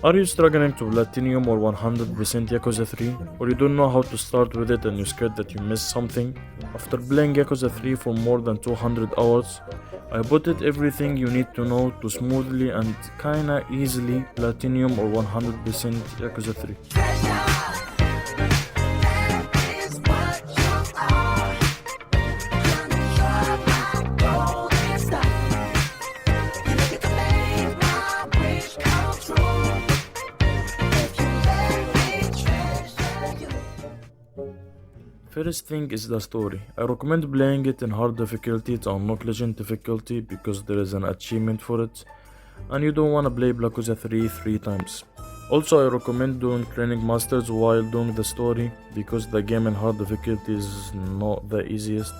Are you struggling to Platinum or 100% Yakuza 3? Or you don't know how to start with it and you're scared that you missed something? After playing Yakuza 3 for more than 200 hours, I put it everything you need to know to smoothly and kinda easily Platinum or 100% Yakuza 3. First thing is the story. I recommend playing it in hard difficulty to unlock legend difficulty because there is an achievement for it and you don't want to play Yakuza 3 3 times. Also I recommend doing training masters while doing the story because the game in hard difficulty is not the easiest.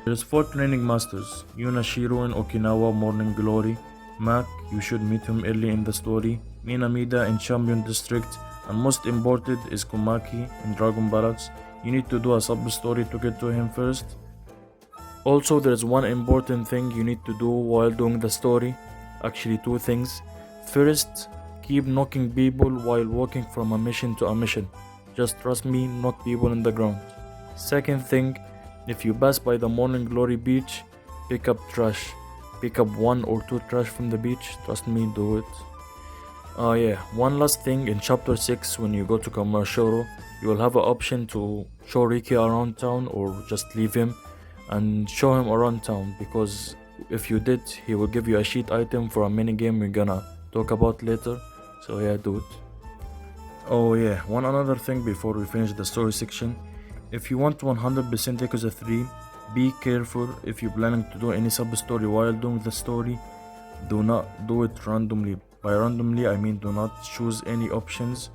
There's 4 training masters, Yunashiro in Okinawa Morning Glory, Mac, you should meet him early in the story, Minamida in Champion District, and most important is Komaki in Dragon Barracks. You need to do a sub-story to get to him first. Also, there's one important thing you need to do while doing the story. Actually, 2 things. First, keep knocking people while walking from a mission to a mission. Just trust me, knock people in the ground. Second thing, if you pass by the Morning Glory beach, pick up trash. Pick up 1 or 2 trash from the beach. Trust me, do it. Yeah, one last thing, in chapter 6 when you go to Kamashoro, you will have an option to show Riki around town or just leave him and show him around town, because if you did, he will give you a sheet item for a minigame we're gonna talk about later. So yeah, do it. Oh yeah, one another thing before we finish the story section. If you want 100% Yakuza 3, be careful if you're planning to do any sub-story while doing the story. Do not do it randomly. By randomly, I mean do not choose any options,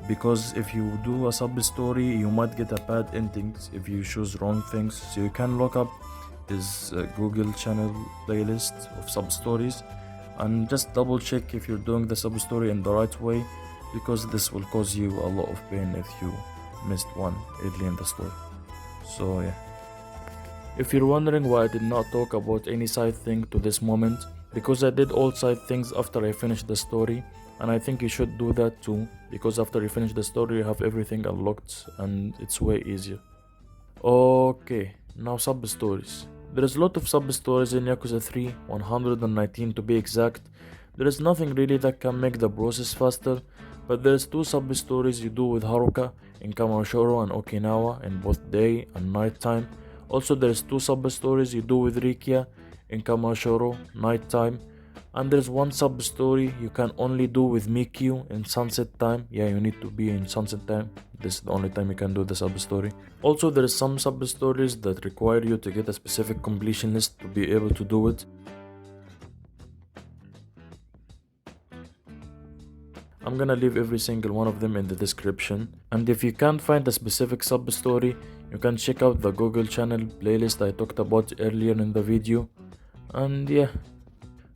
because if you do a sub-story, you might get a bad endings if you choose wrong things. So you can look up this Google channel playlist of sub-stories and just double check if you're doing the sub-story in the right way, because this will cause you a lot of pain if you missed one early in the story. So yeah. If you're wondering why I did not talk about any side thing to this moment, because I did all side things after I finished the story, and I think you should do that too, because after you finish the story you have everything unlocked and it's way easier. Okay, now sub-stories. There is a lot of sub-stories in Yakuza 3, 119 to be exact. There is nothing really that can make the process faster, but there is 2 sub-stories you do with Haruka in Kamashoro and Okinawa in both day and night time. Also there is 2 sub-stories you do with Rikia in Kamashoro night time, and there's 1 sub-story you can only do with Mikyu in sunset time. Yeah, you need to be in sunset time. This is the only time you can do the sub-story. Also there is some sub-stories that require you to get a specific completion list to be able to do it. I'm gonna leave every single one of them in the description, and if you can't find a specific sub-story, you can check out the Google channel playlist I talked about earlier in the video. And yeah,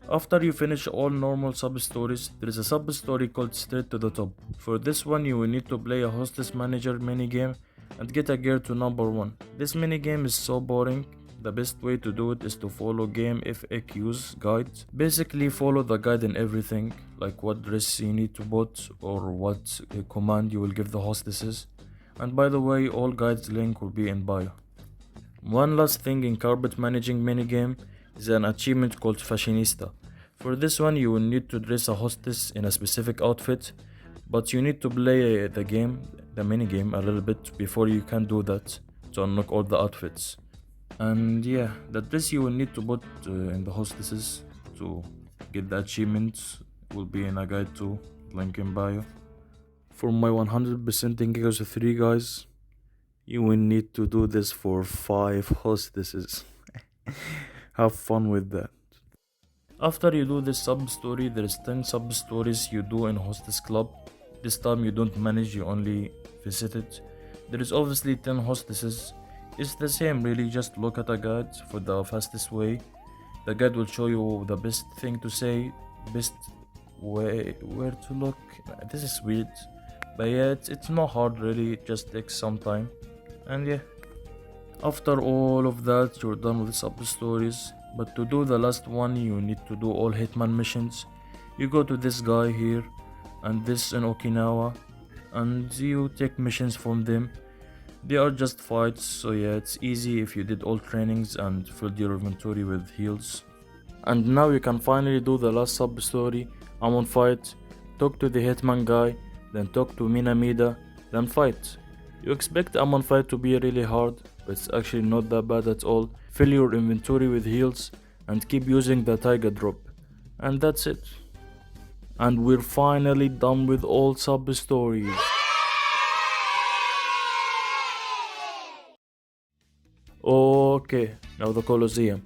after you finish all normal sub-stories, there is a sub-story called Straight to the Top. For this one you will need to play a Hostess Manager minigame and get a gear to number 1. This minigame is so boring. The best way to do it is to follow game FAQs guide. Basically follow the guide in everything, like what dress you need to put or what command you will give the hostesses. And by the way, all guides link will be in bio. One last thing in carpet managing minigame is an achievement called Fashionista. For this one you will need to dress a hostess in a specific outfit, but you need to play the minigame a little bit before you can do that to unlock all the outfits. And yeah, the dress you will need to put in the hostesses to get the achievements will be in a guide too, link in bio. For my 100% in Yakuza 3 guys, you will need to do this for 5 hostesses. Have fun with that. After you do this sub-story, there is 10 sub-stories you do in Hostess Club. This time you don't manage, you only visit it. There is obviously 10 hostesses. It's the same really, just look at a guide for the fastest way. The guide will show you the best thing to say, best way where to look. This is weird, but yeah, it's not hard really, it just takes some time. And yeah, after all of that you're done with sub-stories. But to do the last one you need to do all Hitman missions. You go to this guy here and this in Okinawa, and you take missions from them. They are just fights, so yeah, it's easy if you did all trainings and filled your inventory with heals. And now you can finally do the last sub-story, Amon fight, talk to the Hitman guy, then talk to Minamida, then fight. You expect Amon fight to be really hard, but it's actually not that bad at all. Fill your inventory with heals, and keep using the Taiga drop. And that's it. And we're finally done with all sub-stories. Okay, now the Coliseum.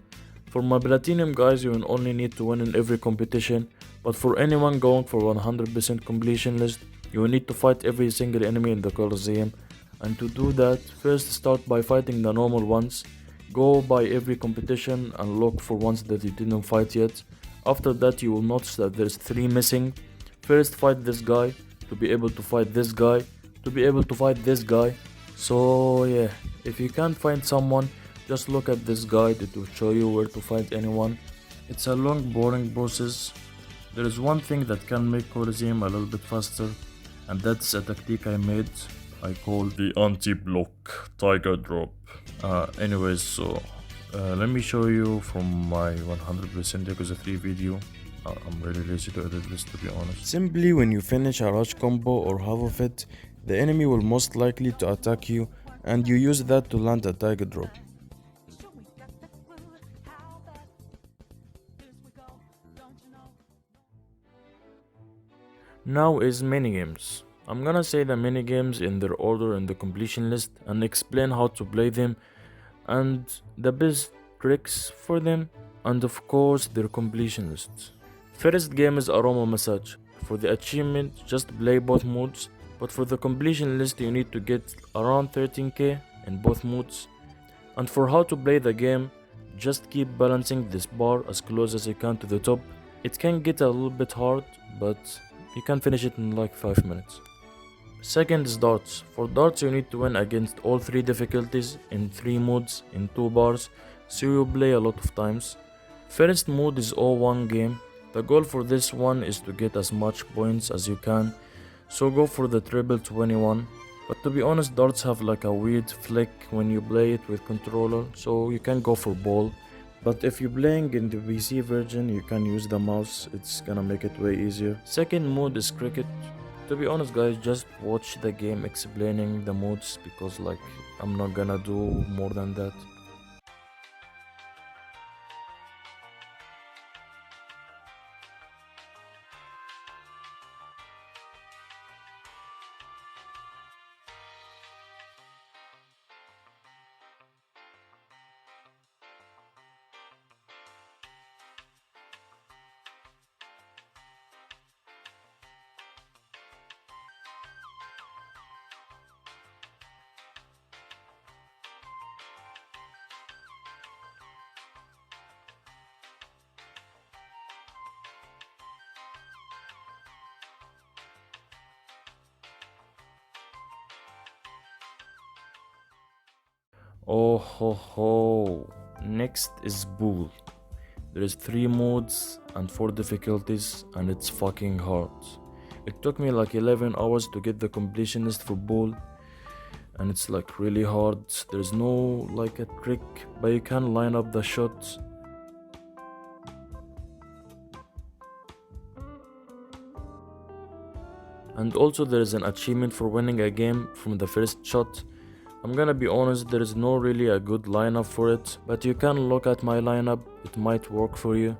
For my Platinum guys, you will only need to win in every competition, but for anyone going for 100% completion list, you will need to fight every single enemy in the Coliseum. And to do that, first start by fighting the normal ones, go by every competition and look for ones that you didn't fight yet. After that you will notice that there's 3 missing. First fight this guy, to be able to fight this guy, to be able to fight this guy. So yeah, if you can't find someone, just look at this guide, it will show you where to find anyone. It's a long boring process. There is one thing that can make Coliseum a little bit faster, and that's a tactic I made. I call the anti-block tiger drop. Anyways, so let me show you from my 100% Yakuza 3 video. I'm really lazy to edit this, to be honest. Simply when you finish a rush combo or half of it, the enemy will most likely to attack you, and you use that to land a tiger drop. Now is minigames. I'm gonna say the minigames in their order in the completion list and explain how to play them and the best tricks for them, and of course their completion lists. First game is Aroma massage. For the achievement, just play both modes, but for the completion list you need to get around 13k in both modes. And for how to play the game, just keep balancing this bar as close as you can to the top. It can get a little bit hard, but you can finish it in like 5 minutes. Second is darts. For darts you need to win against all 3 difficulties in 3 modes in 2 bars, so you play a lot of times. First mode is all one game. The goal for this one is to get as much points as you can, so go for the triple 21. But to be honest, darts have like a weird flick when you play it with controller, so you can go for ball. But if you're playing in the PC version, you can use the mouse, it's gonna make it way easier. Second mode is cricket. To be honest guys, just watch the game explaining the modes, because like I'm not gonna do more than that. Oh ho ho! Next is Bull. There is 3 modes and 4 difficulties, and it's fucking hard. It took me like 11 hours to get the completion list for Bull, and it's like really hard. There's no like a trick, but you can line up the shots. And also there is an achievement for winning a game from the first shot. I'm gonna be honest, there is no really a good lineup for it, but you can look at my lineup, it might work for you.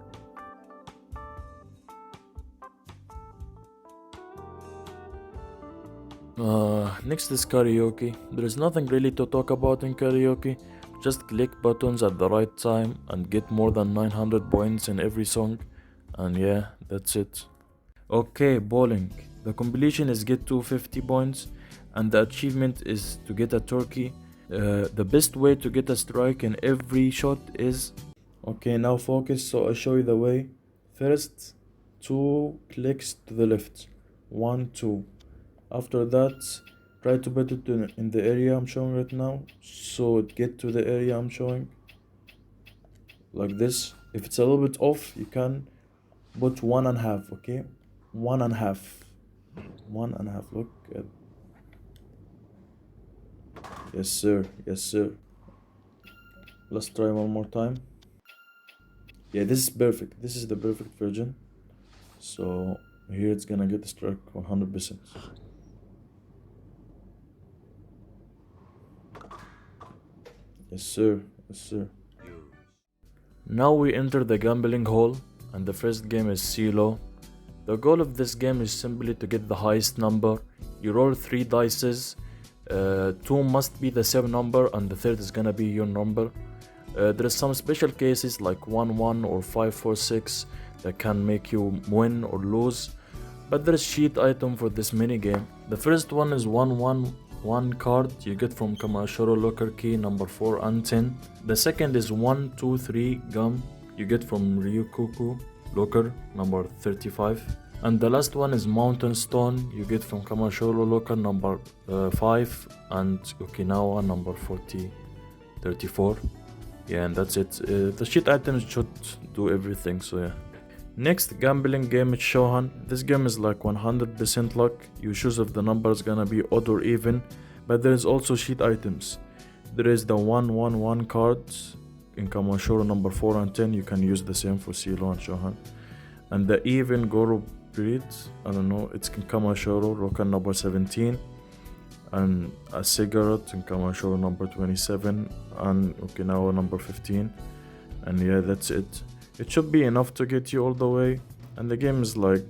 Next is Karaoke. There is nothing really to talk about in Karaoke, just click buttons at the right time and get more than 900 points in every song, and yeah, that's it. Okay, bowling. The completion is get 250 points, and the achievement is to get a turkey. The best way to get a strike in every shot is... Okay, now focus, so I'll show you the way. First, 2 clicks to the left. 1, 2. After that, try to put it in the area I'm showing right now, so it get to the area I'm showing. Like this. If it's a little bit off, you can put 1.5, okay? 1.5. 1.5. Look at. Yes, sir. Yes, sir. Let's try one more time. Yeah, this is perfect. This is the perfect version. So here it's gonna get struck 100%. Yes, sir. Yes, sir. Now we enter the gambling hall, and the first game is Cee-Lo. The goal of this game is simply to get the highest number. You roll 3 dices. 2 must be the same number, and the third is gonna be your number. There is some special cases like 1-1 or 5-4-6 that can make you win or lose, but there is cheat item for this mini game. The first one is 1-1 card you get from Kamashiro locker key number 4 and 10. The second is 1-2-3 gum you get from Ryukoku locker number 35. And the last one is Mountain Stone you get from Kamashiro locker number 5 and Okinawa number 34. Yeah, and that's it. The cheat items should do everything, so yeah. Next gambling game is Cho-Han. This game is like 100% luck. You choose if the number is gonna be odd or even, but there is also cheat items. There is the 1-1-1 cards in Kamashiro number 4 and 10. You can use the same for Cee-Lo and Cho-Han. And the even Goro breed, I don't know, it's in Kamashiro Rokan number 17. And a cigarette in Kamashiro number 27 and Okinawa number 15. And yeah, that's it. It should be enough to get you all the way, and the game is like,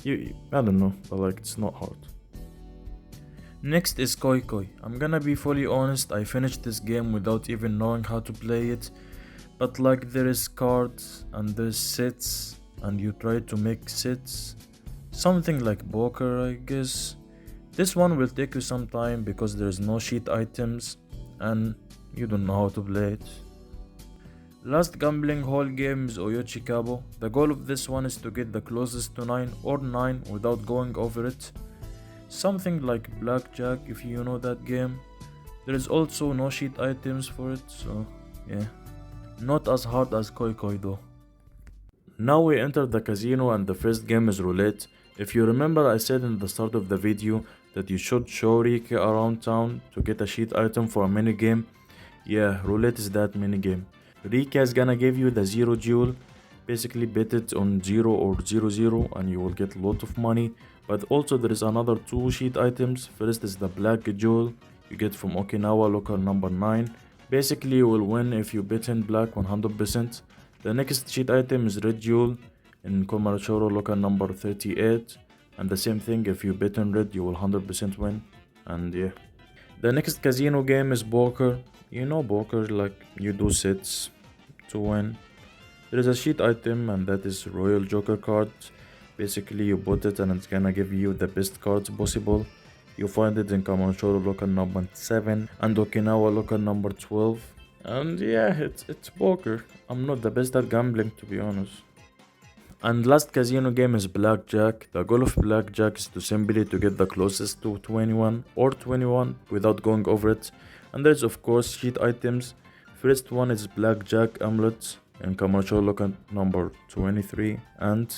I don't know, but like it's not hard. Next is Koi Koi. I'm gonna be fully honest, I finished this game without even knowing how to play it, but like there is cards and there's sets and you try to make sets, something like poker I guess. This one will take you some time because there's no cheat items and you don't know how to play it. Last gambling hall game is Oicho-kabu. The goal of this one is to get the closest to 9 or 9 without going over it. Something like BlackJack if you know that game. There is also no cheat items for it, so yeah. Not as hard as Koi Koi though. Now we enter the casino and the first game is Roulette. If you remember, I said in the start of the video that you should show Riki around town to get a cheat item for a minigame. Yeah, Roulette is that minigame. Rika is gonna give you the 0 jewel. Basically bet it on 0 or 0-0 and you will get a lot of money. But also there is another 2 cheat items. First is the black jewel you get from Okinawa local number 9. Basically you will win if you bet in black 100%. The next cheat item is red jewel in Komashiro local number 38. And the same thing, if you bet in red you will 100% win. And yeah. The next casino game is poker. You know poker, like you do sets to win. There is a cheat item and that is Royal Joker card. Basically you put it and it's gonna give you the best cards possible. You find it in Kamashiro local number 7 and Okinawa local number 12. And yeah, it's poker. I'm not the best at gambling to be honest. And last casino game is BlackJack. The goal of BlackJack is to simply to get the closest to 21 or 21 without going over it. And there's of course cheat items. First one is BlackJack amulet in Kamashiro local number 23 and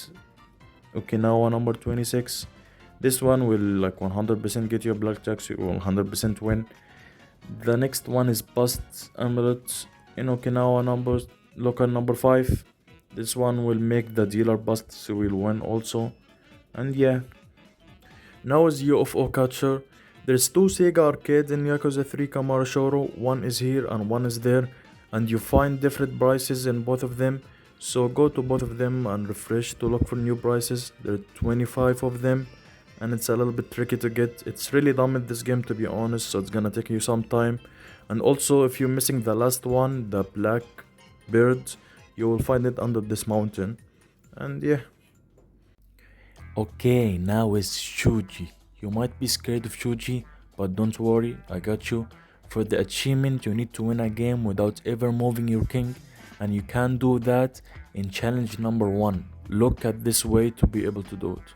Okinawa number 26. This one will like 100% get you a BlackJack, so you will 100% win. The next one is Bust amulet in Okinawa local number 5. This one will make the dealer bust, so we'll win also. And yeah. Now is UFO Catcher. There's 2 Sega arcades in Yakuza 3 Kamashiro. One is here and one is there. And you find different prices in both of them. So go to both of them and refresh to look for new prices. There are 25 of them. And it's a little bit tricky to get. It's really dumb in this game to be honest, so it's gonna take you some time. And also if you're missing the last one, the black bird, you will find it under this mountain. And yeah. Okay, now is Shogi. You might be scared of Shogi, but don't worry, I got you. For the achievement, you need to win a game without ever moving your king. And you can do that in challenge number 1. Look at this way to be able to do it.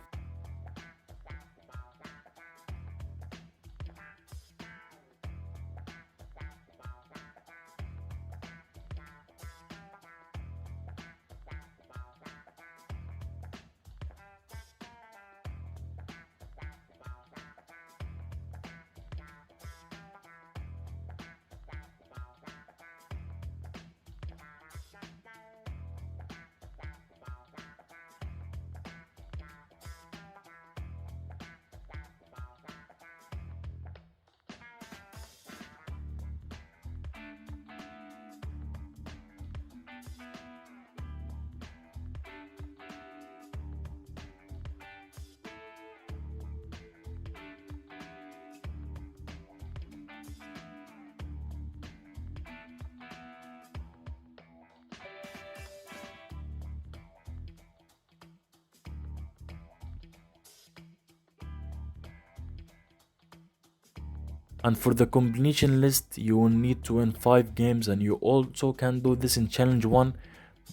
And for the completion list, you will need to win 5 games, and you also can do this in challenge 1,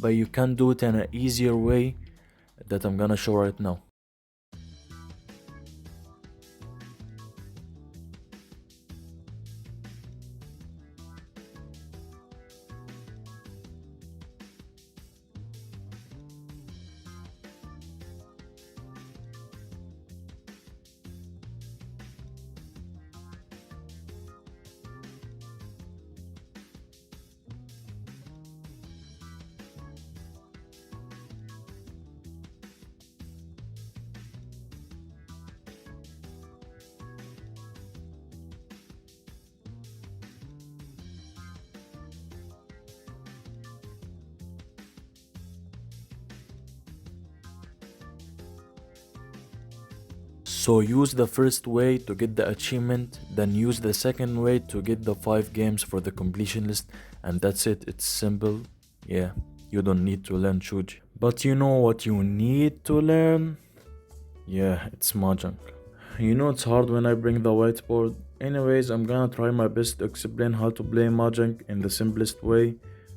but you can do it in an easier way that I'm gonna show right now. So use the first way to get the achievement, then use the second way to get the 5 games for the completion list, and that's it. It's simple. Yeah, you don't need to learn Shogi. But you know what you need to learn? Yeah, it's Mahjong. You know it's hard when I bring the whiteboard. Anyways, I'm gonna try my best to explain how to play Mahjong in the simplest way.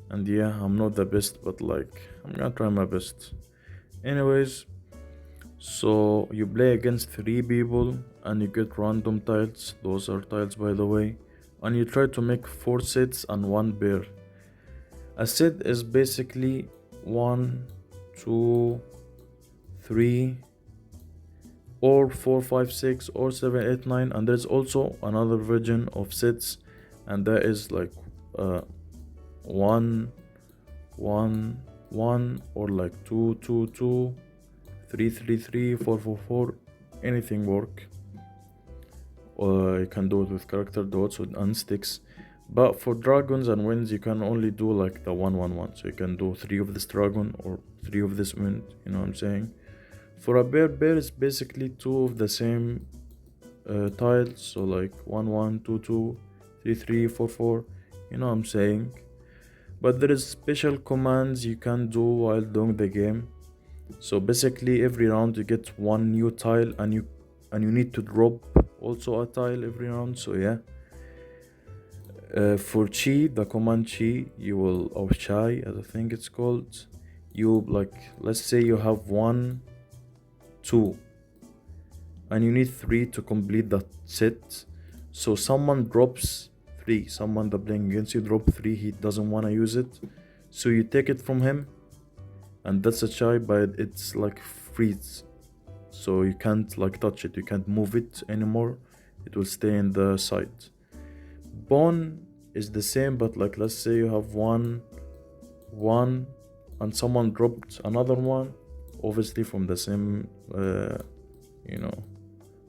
And yeah, I'm not the best, but like, I'm gonna try my best. Anyways, so you play against 3 people and you get random tiles. Those are tiles, by the way. And you try to make 4 sets and 1 pair. A set is basically 1, 2, 3, or 4, 5, 6, or 7, 8, 9. And there's also another version of sets, and that is like 1, 1, 1, or like 2, 2, 2, 3, 3, 3, 4, 4, 4. Anything work. You can do it with character dots and sticks. But for dragons and winds, you can only do like the 1, 1, 1. So you can do 3 of this dragon or 3 of this wind. You know what I'm saying? For a bear is basically 2 of the same tiles. So like 1, 1, 2, 2, 3, 3, 4, 4. You know what I'm saying? But there is special commands you can do while doing the game. So basically every round you get 1 new tile, and you need to drop also a tile every round. So yeah. For chi, the command chi, you will, or chai as I think it's called, you like, let's say you have 1, 2, and you need 3 to complete that set. So someone drops 3, someone that playing against you drop 3, he doesn't want to use it, so you take it from him, and that's a chai, but it's like freeze, so you can't like touch it, you can't move it anymore, it will stay in the side. Bone is the same, but like, let's say you have 1, 1, and someone dropped another 1, obviously from the same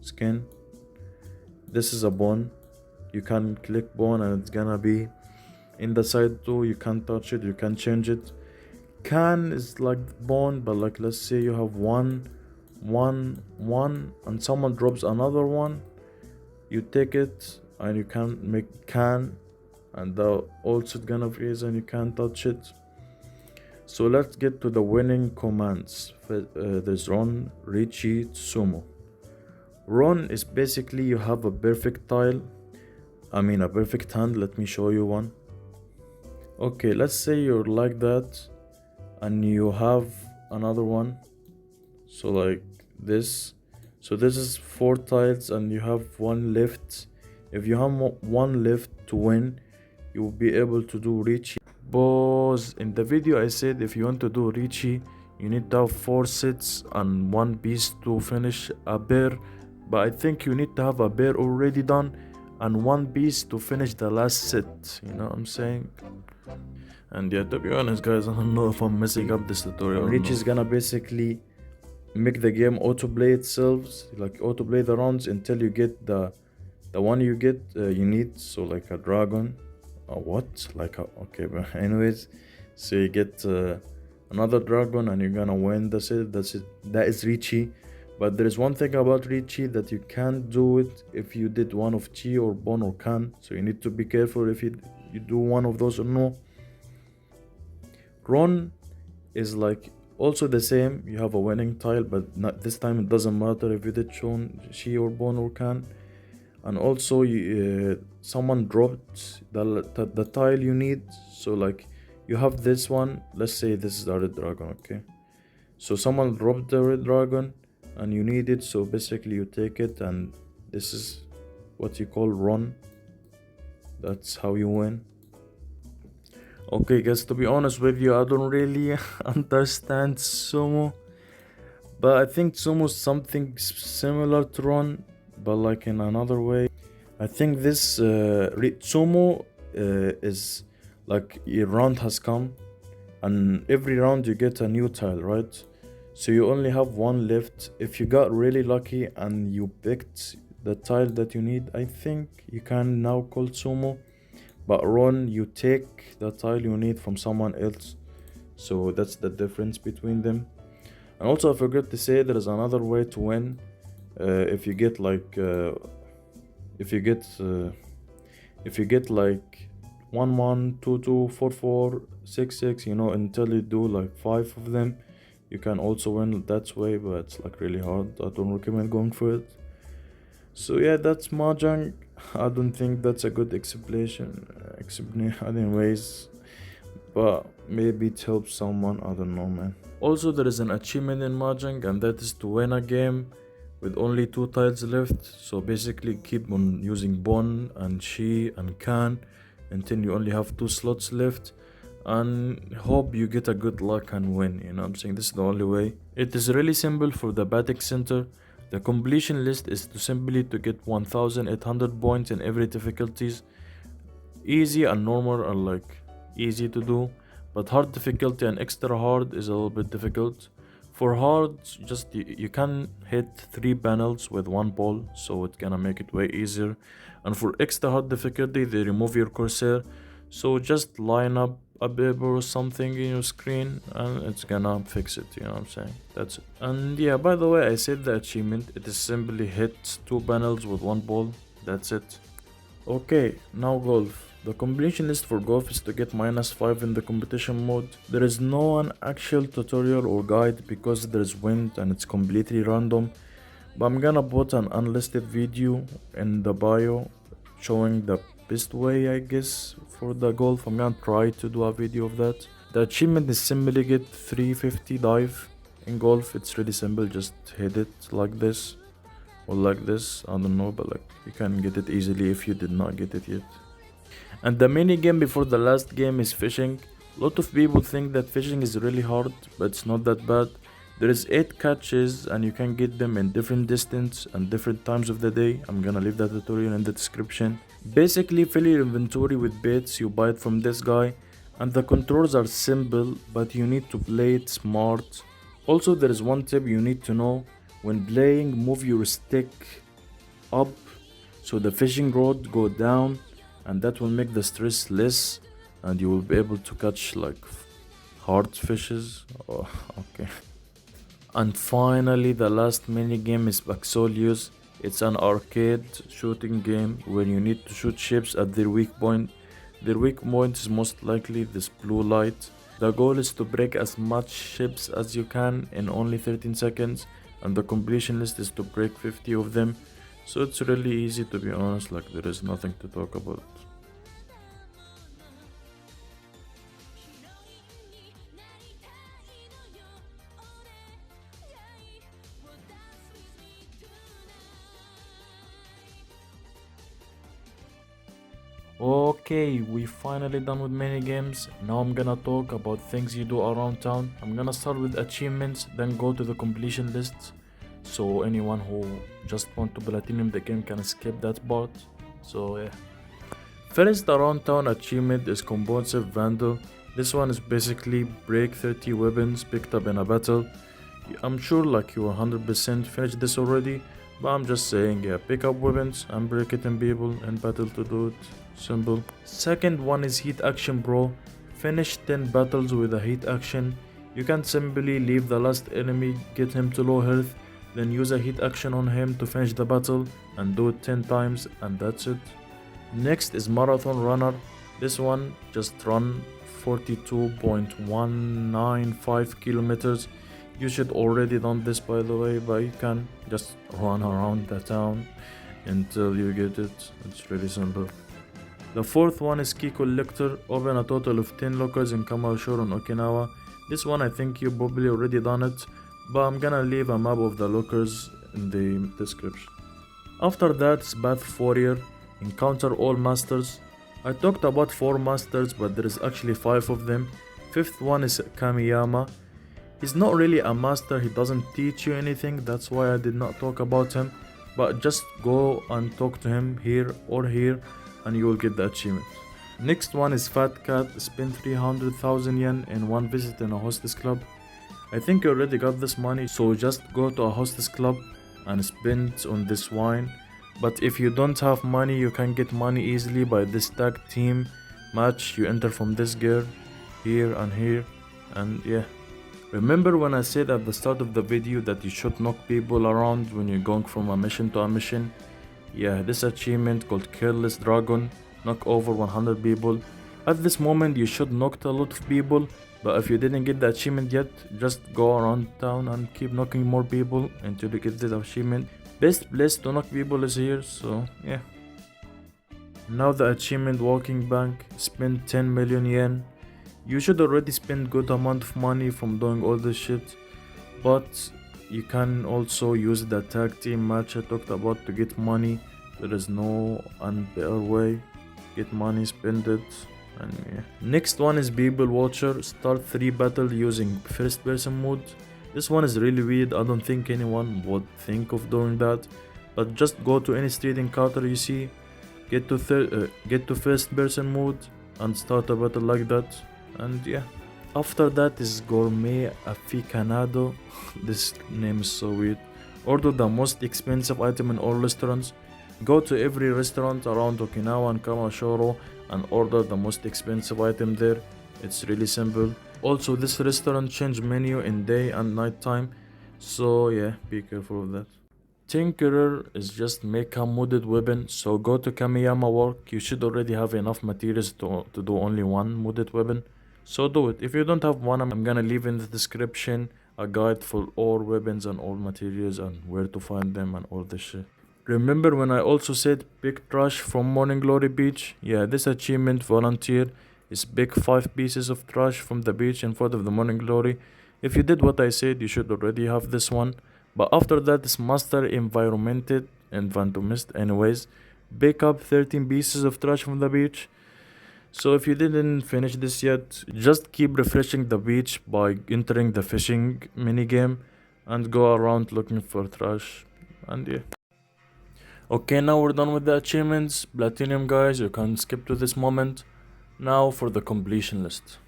skin. This is a bone. You can click bone and it's gonna be in the side too. You can't touch it, you can change it. Can is like bone, but like, let's say you have 1, 1, 1, and someone drops another 1, you take it and you can make can, and also gonna freeze and you can't touch it. So let's get to the winning commands. There's Ron, Richie, Sumo. Ron is basically you have a perfect tile, a perfect hand. Let me show you one. Okay, let's say you're like that and you have another one, so like this. So this is 4 tiles and you have 1 left. If you have 1 left to win, you will be able to do Richie. Boss, in the video I said if you want to do Richie, you need to have 4 sets and 1 piece to finish a pair. But I think you need to have a pair already done and 1 piece to finish the last set. You know what I'm saying? And yeah, to be honest guys, I don't know if I'm messing up this tutorial. Richie is gonna basically make the game autoplay itself, like autoplay the rounds until you get the one you need. So like a dragon, okay, but anyways, so you get another dragon and you're gonna win. That's it. That is Richie. But there is one thing about Richie, that you can't do it if you did one of Chi or Bon or Kan. So you need to be careful if you do one of those or no. Ron is like also the same. You have a winning tile, but not this time. It doesn't matter if you did Chi or Bon or Kan. And also someone dropped the tile you need. So like you have this one, let's say this is the red dragon, okay? So someone dropped the red dragon and you need it, so basically you take it, and this is what you call run. That's how you win. Okay guys, to be honest with you, I don't really understand sumo, but I think sumo is something similar to run, but like in another way. I think this sumo is like a round has come, and every round you get a new tile, right? So you only have one left. If you got really lucky and you picked the tile that you need, I think you can now call sumo. But run, you take the tile you need from someone else. So that's the difference between them. And also I forgot to say there is another way to win. If you get like if you get like 1 1 2 2 4 4 6 6, you know, until you do like 5 of them, you can also win that way, but it's like really hard. I don't recommend going for it. So yeah, that's Mahjong. I don't think that's a good explanation anyways, but maybe it helps someone, I don't know, man. Also, there is an achievement in Mahjong, and that is to win a game with only 2 tiles left. So basically keep on using Bon and Shi and Kan until you only have 2 slots left, and hope you get a good luck and win, you know what I'm saying? This is the only way. It is really simple for the batting center. The completion list is to simply to get 1800 points in every difficulties. Easy and normal are like easy to do, but hard difficulty and extra hard is a little bit difficult. For hard, just you can hit 3 panels with 1 ball, so it's gonna make it way easier. And for extra hard difficulty, they remove your cursor, so just line up a paper or something in your screen and it's gonna fix it, you know what I'm saying? That's it. And yeah, by the way, I said the achievement, it is simply hit 2 panels with 1 ball. That's it. Okay, now golf. The combination list for golf is to get -5 in the competition mode. There is no an actual tutorial or guide because there is wind and it's completely random, but I'm gonna put an unlisted video in the bio showing the best way, I guess, for the golf. I'm gonna try to do a video of that. The achievement is simply get 350 dive. In golf it's really simple, just hit it like this or like this, I don't know, but like you can get it easily if you did not get it yet. And the mini game before the last game is fishing. A lot of people think that fishing is really hard, but it's not that bad. There is 8 catches and you can get them in different distance and different times of the day. I'm gonna leave that tutorial in the description. Basically fill your inventory with baits you buy it from this guy, and the controls are simple, but you need to play it smart. Also, there is one tip you need to know. When playing, move your stick up so the fishing rod go down, and that will make the stress less and you will be able to catch like hard fishes. Oh, okay. And finally, the last mini game is Boxcelios. It's an arcade shooting game where you need to shoot ships at their weak point. Their weak point is most likely this blue light. The goal is to break as much ships as you can in only 13 seconds, and the completion list is to break 50 of them. So it's really easy, to be honest, like there is nothing to talk about. Okay, we finally done with mini games. Now I'm gonna talk about things you do around town. I'm gonna start with achievements, then go to the completion lists. So anyone who just want to platinum the game can skip that part. So yeah. First around town achievement is Compulsive Vandal. This one is basically break 30 weapons picked up in a battle. I'm sure like you 100% finished this already, but I'm just saying, yeah, pick up weapons and break it in people in battle to do it. Simple. Second one is Heat Action Bro. Finish 10 battles with a heat action. You can simply leave the last enemy, get him to low health, then use a heat action on him to finish the battle and do it 10 times, and that's it. Next is Marathon Runner. This one just run 42.195 kilometers. You should already done this by the way, but you can just run around the town until you get it. It's really simple. The fourth one is Key Collector. Open a total of 10 lockers in Kamarashoro and Okinawa. This one I think you probably already done it, but I'm gonna leave a map of the lockers in the description. After that is Path Warrior. Encounter all masters. I talked about 4 masters, but there is actually 5 of them. Fifth one is Kamiyama. He's not really a master, he doesn't teach you anything, that's why I did not talk about him. But just go and talk to him here or here and you will get the achievement. Next one is Fat Cat. Spend 300,000 yen in one visit in a hostess club. I think you already got this money, so just go to a hostess club and spend on this wine. But if you don't have money, you can get money easily by this tag team match. You enter from this gear, here and here, and yeah. Remember when I said at the start of the video that you should knock people around when you're going from a mission to a mission? Yeah, this achievement called Careless Dragon, knock over 100 people. At this moment you should knock a lot of people, but if you didn't get the achievement yet, just go around town and keep knocking more people until you get the achievement. Best place to knock people is here, so yeah. Now the achievement Walking Bank, spend 10 million yen. You should already spend good amount of money from doing all this shit, but you can also use the tag team match I talked about to get money. There is no better way. Get money, spend it, and yeah. Next one is People Watcher. Start 3 battles using first person mode. This one is really weird, I don't think anyone would think of doing that. But just go to any street encounter you see, get to first person mode and start a battle like that, and yeah. After that is Gourmet Aficionado. This name is so weird. Order the most expensive item in all restaurants. Go to every restaurant around Okinawa and Kamarashoro and order the most expensive item there. It's really simple. Also, this restaurant change menu in day and night time, so yeah, be careful of that. Tinkerer is just make a modded weapon, so go to Kamiyama work. You should already have enough materials to do only one modded weapon, so do it. If you don't have one, I'm gonna leave in the description a guide for all weapons and all materials and where to find them and all this shit. Remember when I also said pick trash from Morning Glory Beach? Yeah, this achievement volunteer is pick 5 pieces of trash from the beach in front of the Morning Glory. If you did what I said, you should already have this one. But after that is Master Environmentalist. Anyways, pick up 13 pieces of trash from the beach. So if you didn't finish this yet, just keep refreshing the beach by entering the fishing minigame and go around looking for trash, and yeah. Okay, now we're done with the achievements. Platinum guys, you can skip to this moment. Now for the completion list.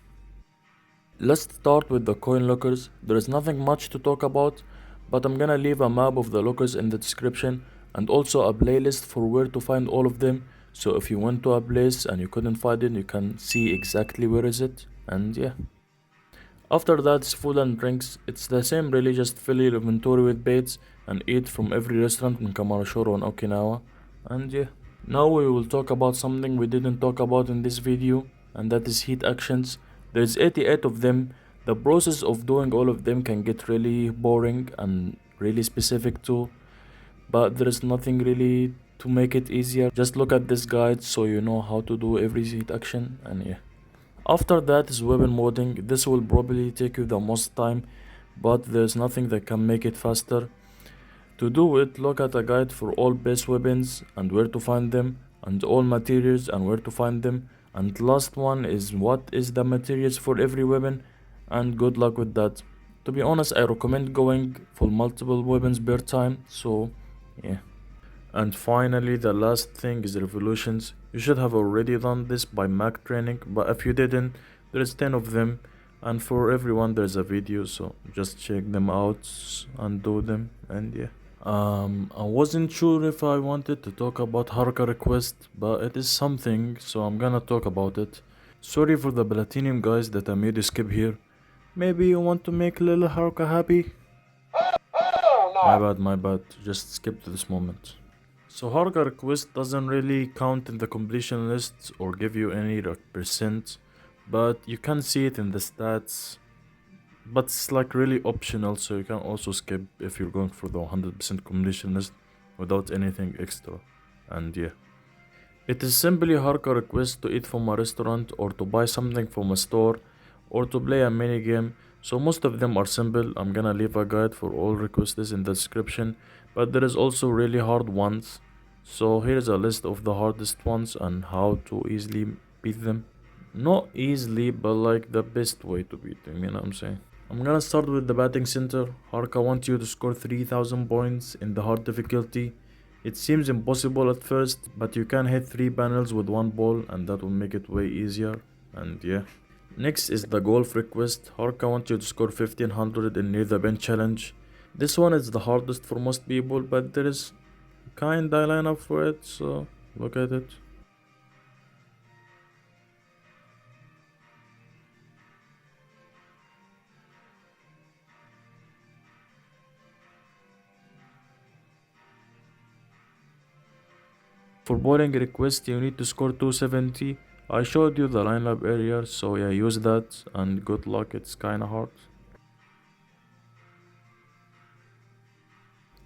Let's start with the coin lockers. There is nothing much to talk about, but I'm gonna leave a map of the lockers in the description and also a playlist for where to find all of them. So if you went to a place and you couldn't find it, you can see exactly where is it, and yeah. After that is food and drinks. It's the same really, just fill your inventory with baits and eat from every restaurant in Kamarashoro and Okinawa, and yeah. Now we will talk about something we didn't talk about in this video, and that is heat actions. There's 88 of them. The process of doing all of them can get really boring and really specific too, but there is nothing really to make it easier. Just look at this guide so you know how to do every heat action, and yeah. After that is weapon modding. This will probably take you the most time, but there's nothing that can make it faster. To do it, look at a guide for all base weapons and where to find them, and all materials and where to find them, and last one is what is the materials for every weapon, and good luck with that. To be honest, I recommend going for multiple weapons per time, so yeah. And finally, the last thing is revolutions. You should have already done this by Mac training, but if you didn't, there's 10 of them, and for everyone there's a video, so just check them out and do them, and yeah. I wasn't sure if I wanted to talk about Haruka request, but it is something, so I'm gonna talk about it. Sorry for the platinum guys that I made you skip here. Maybe you want to make little Haruka happy? My bad, just skip to this moment. So Haruka request doesn't really count in the completion list or give you any percent, but you can see it in the stats. But it's like really optional, so you can also skip if you're going for the 100% completion list. without anything extra. And yeah. It is simply a hardcore request to eat from a restaurant or to buy something from a store or to play a mini game. So most of them are simple. I'm gonna leave a guide for all requests in the description, but there is also really hard ones. So here's a list of the hardest ones and how to easily beat them. Not easily, but like the best way to beat them, you know what I'm saying? I'm gonna start with the batting center. Harka wants you to score 3000 points in the hard difficulty. It seems impossible at first, but you can hit 3 panels with one ball and that will make it way easier. And yeah. Next is the golf request. Harka wants you to score 1500 in near the bench challenge. This one is the hardest for most people, but there is kinda line up for it, so look at it. For bowling request, you need to score 270. I showed you the lineup earlier, so yeah, use that and good luck, it's kinda hard.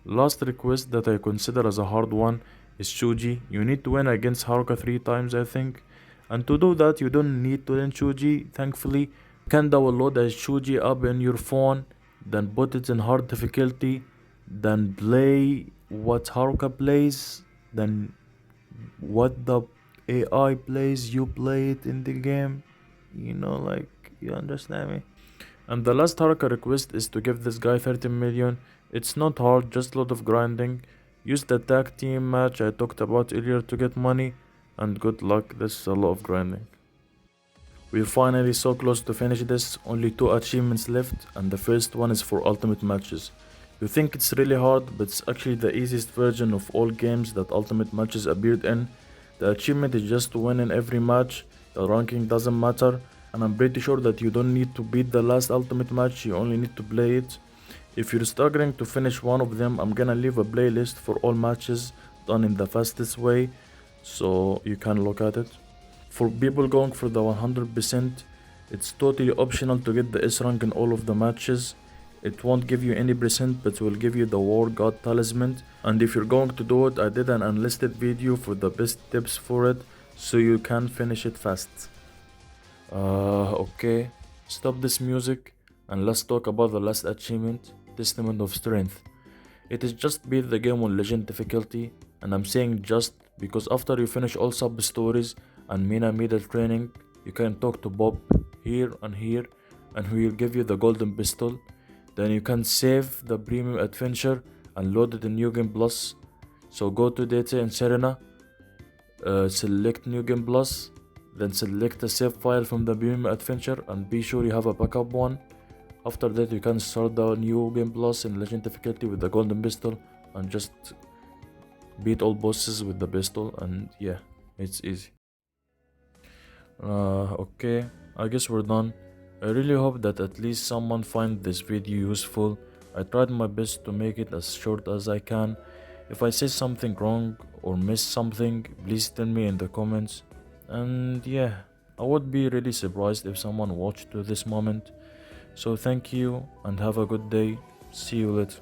Last request that I consider as a hard one is Shogi. You need to win against Haruka 3 times, I think. And to do that, you don't need to learn Shogi, thankfully. You can download a Shogi app in your phone, then put it in hard difficulty, then play what Haruka plays, then what the AI plays, you play it in the game. You know, like, you understand me? And the last Haruka request is to give this guy 30 million. It's not hard, just a lot of grinding. Use the tag team match I talked about earlier to get money, and good luck, this is a lot of grinding. We're finally so close to finish this, only 2 achievements left, and the first one is for ultimate matches. You think it's really hard, but it's actually the easiest version of all games that ultimate matches appeared in. The achievement is just to win in every match, the ranking doesn't matter, and I'm pretty sure that you don't need to beat the last ultimate match, you only need to play it. If you're struggling to finish one of them, I'm gonna leave a playlist for all matches done in the fastest way, so you can look at it. For people going for the 100%, it's totally optional to get the S rank in all of the matches. It won't give you any percent, but will give you the War God Talisman. And if you're going to do it, I did an unlisted video for the best tips for it, so you can finish it fast. Okay, stop this music and let's talk about the last achievement, Testament of Strength. It is just beat the game on legend difficulty, and I'm saying just because after you finish all Substories and Mina middle training, you can talk to Bob here, and he will give you the golden pistol. Then you can save the premium adventure and load it in New Game Plus. So go to data in Serena, select New Game Plus, then select a save file from the premium adventure and be sure you have a backup one. After that you can start the New Game Plus in legend difficulty with the golden pistol and just beat all bosses with the pistol, and yeah, it's easy. Okay, I guess we're done. I really hope that at least someone find this video useful. I tried my best to make it as short as I can. If I say something wrong or miss something, please tell me in the comments. And yeah, I would be really surprised if someone watched to this moment. So thank you and have a good day. See you later.